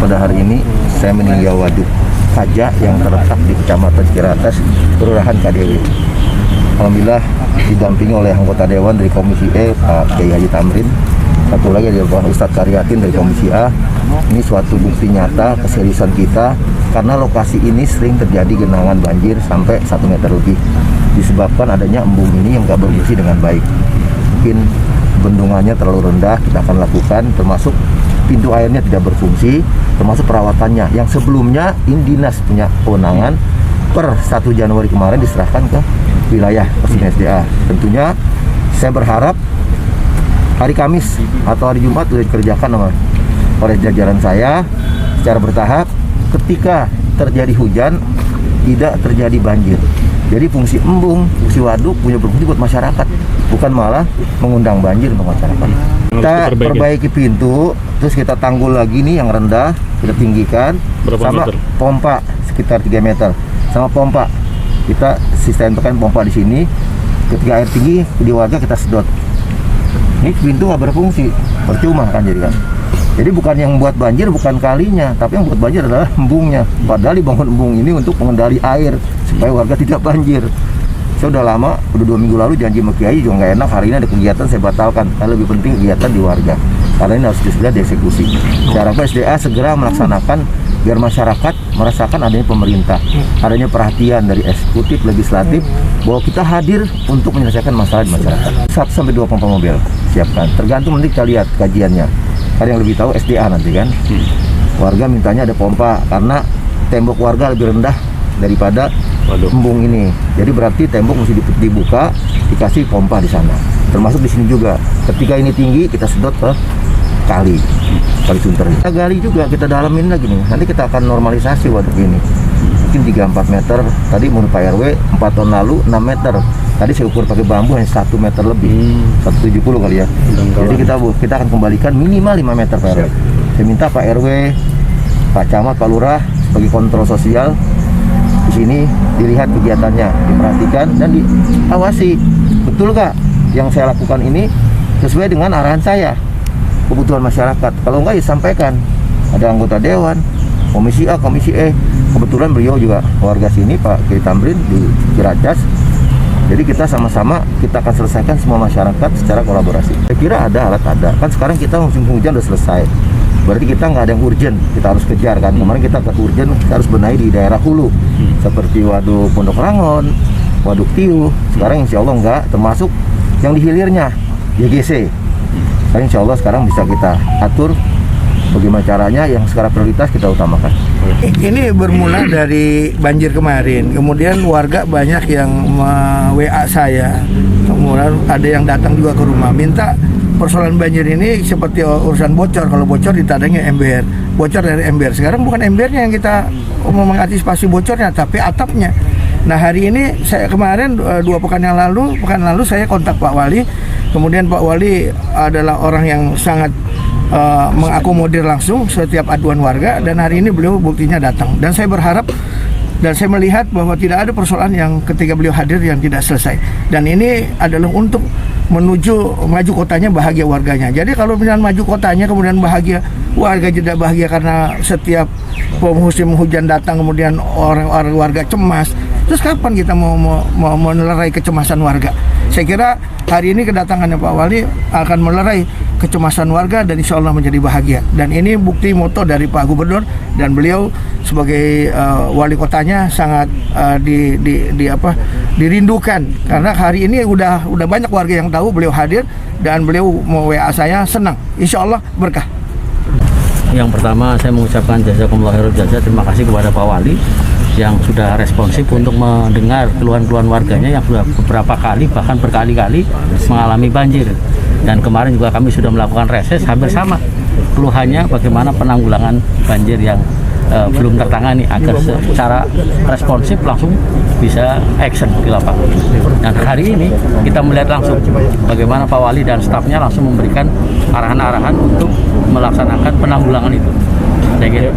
pada hari ini saya meninjau waduk Kaja yang terletak di Kecamatan Ciracas, Kelurahan KDW. Alhamdulillah didampingi oleh anggota Dewan dari Komisi E, Pak Kiai Haji Tamrin. Satu lagi dari Bapak Ustadz Karyatin dari Komisi A. Ini suatu bukti nyata keseriusan kita karena lokasi ini sering terjadi genangan banjir sampai 1 meter lebih. Disebabkan adanya embung ini yang tidak berfungsi dengan baik. Mungkin bendungannya terlalu rendah, kita akan lakukan, termasuk pintu airnya tidak berfungsi, termasuk perawatannya yang sebelumnya Indinas punya kewenangan per 1 Januari kemarin diserahkan ke wilayah Persina SDA. Tentunya saya berharap hari Kamis atau hari Jumat sudah dikerjakan oleh jajaran saya secara bertahap. Ketika terjadi hujan tidak terjadi banjir. Jadi fungsi embung, fungsi waduk punya berfungsi buat masyarakat, bukan malah mengundang banjir untuk masyarakat. Kita perbaiki pintu, terus kita tanggul lagi nih yang rendah, kita tinggikan. Berapa sama meter? Pompa sekitar 3 meter. Sama pompa, kita sistemkan pompa di sini. Ketika air tinggi di warga kita sedot. Ini pintu nggak berfungsi, percuma kan jadi kan. Jadi bukan yang membuat banjir, bukan kalinya, tapi yang membuat banjir adalah embungnya. Padahal dibangun embung ini untuk mengendali air supaya warga tidak banjir. Saya udah lama, udah 2 minggu lalu janji sama Kiai juga nggak enak. Hari ini ada kegiatan saya batalkan. Karena lebih penting kegiatan di warga. Karena ini harus segera dieksekusi. Saya harapkan SDA segera melaksanakan biar masyarakat merasakan adanya pemerintah, adanya perhatian dari eksekutif, legislatif, bahwa kita hadir untuk menyelesaikan masalah di masyarakat. 1 sampai 2 pompa mobil siapkan. Tergantung nanti kita lihat kajiannya. Karena yang lebih tahu SDA nanti kan. Warga mintanya ada pompa karena tembok warga lebih rendah daripada embung ini. Jadi berarti tembok mesti dibuka, dikasih pompa di sana. Termasuk di sini juga. Ketika ini tinggi kita sedot ke kali Sunter. Kita gali juga, kita dalamin lagi nih. Nanti kita akan normalisasi waduk ini. Mungkin 3-4 meter. Tadi menurut Pak RW 4 tahun lalu 6 meter. Tadi saya ukur pakai bambu hanya 1 meter lebih, 170 kali ya. Jadi kita akan kembalikan minimal 5 meter Pak RW. Saya minta Pak RW, Pak Camat, Pak Lurah sebagai kontrol sosial di sini dilihat kegiatannya, diperhatikan dan diawasi. Betul Kak, yang saya lakukan ini sesuai dengan arahan saya, kebutuhan masyarakat. Kalau enggak ya sampaikan. Ada anggota Dewan, Komisi A, Komisi E. Kebetulan beliau juga warga sini, Pak Kiai Tamrin di Ciracas. Jadi kita sama-sama kita akan selesaikan semua masyarakat secara kolaborasi. Saya kira ada, kan sekarang kita musim hujan udah selesai. Berarti kita nggak ada yang urgent, kita harus kejar kan. Kemarin kita ke urgent, kita harus benahi di daerah hulu, seperti waduk Pondok Rangon, waduk Tiu. Sekarang insya Allah nggak, termasuk yang di hilirnya YGC. Kan insya Allah sekarang bisa kita atur bagaimana caranya, yang sekarang prioritas kita utamakan. Ini bermula dari banjir kemarin, kemudian warga banyak yang WA saya, kemudian ada yang datang juga ke rumah minta persoalan banjir ini seperti urusan bocor. Kalau bocor ditadangi ember, bocor dari ember. Sekarang bukan embernya yang kita mengantisipasi bocornya, tapi atapnya. Nah hari ini saya kemarin 2 pekan lalu saya kontak Pak Wali. Kemudian Pak Wali adalah orang yang sangat mengakomodir langsung setiap aduan warga, dan hari ini beliau buktinya datang. Dan saya berharap dan saya melihat bahwa tidak ada persoalan yang ketika beliau hadir yang tidak selesai. Dan ini adalah untuk menuju maju kotanya, bahagia warganya. Jadi kalau misalnya maju kotanya kemudian bahagia, warga tidak bahagia karena setiap musim hujan datang kemudian orang warga cemas. Terus kapan kita mau melerai kecemasan warga? Saya kira hari ini kedatangannya Pak Wali akan melerai kecemasan warga dan insya Allah menjadi bahagia. Dan ini bukti moto dari Pak Gubernur, dan beliau sebagai wali kotanya sangat dirindukan. Karena hari ini udah banyak warga yang tahu beliau hadir, dan beliau mau WA saya, senang. Insya Allah berkah. Yang pertama saya mengucapkan jazakumullah khairul jazaa, terima kasih kepada Pak Wali yang sudah responsif untuk mendengar keluhan-keluhan warganya yang sudah beberapa kali bahkan berkali-kali mengalami banjir. Dan kemarin juga kami sudah melakukan reses hampir sama keluhannya bagaimana penanggulangan banjir yang belum tertangani, agar secara responsif langsung bisa action di lapangan. Dan hari ini kita melihat langsung bagaimana Pak Wali dan stafnya langsung memberikan arahan-arahan untuk melaksanakan penanggulangan itu. Saya kira